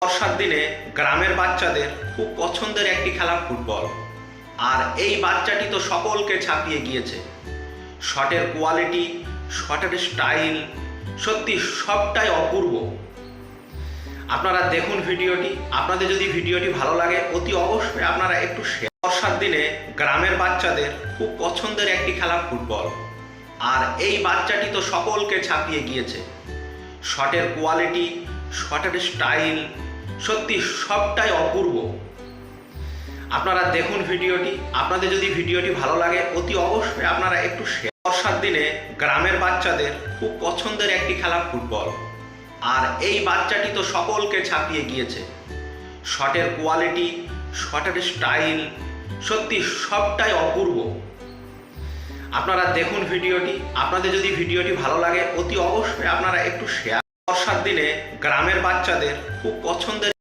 বর্ষার দিনে গ্রামের বাচ্চাদের খুব পছন্দের একটি খেলা ফুটবল। আর এই বাচ্চাটি তো সকলকে ছাপিয়ে গিয়েছে। শটের কোয়ালিটি, শটের স্টাইল সত্যি সবটাই অপূর্ব। আপনারা দেখুন ভিডিওটি। আপনাদের যদি ভিডিওটি ভালো লাগে অতি অবশ্যই আপনারা একটু শেয়ার। বর্ষার দিনে গ্রামের বাচ্চাদের খুব পছন্দের একটি খেলা ফুটবল। আর এই বাচ্চাটি তো সকলকে ছাপিয়ে গিয়েছে। শটের কোয়ালিটি, শটের স্টাইল সত্যি সবটাই অপূর্ব। আপনারা দেখুন ভিডিওটি। আপনাদের যদি ভিডিওটি ভালো লাগে অতি অবশ্যই আপনারা একটু শেয়ার। বর্ষার দিনে গ্রামের বাচ্চাদের খুব পছন্দের একটি খেলা ফুটবল। আর এই বাচ্চাটি তো সকলকে ছাপিয়ে গিয়েছে। শটের কোয়ালিটি, শটের স্টাইল সত্যি সবটাই অপূর্ব। আপনারা দেখুন ভিডিওটি। আপনাদের যদি ভিডিওটি ভালো লাগে অতি অবশ্যই আপনারা একটু শেয়ার। বর্ষার দিনে গ্রামের বাচ্চাদের খুব পছন্দের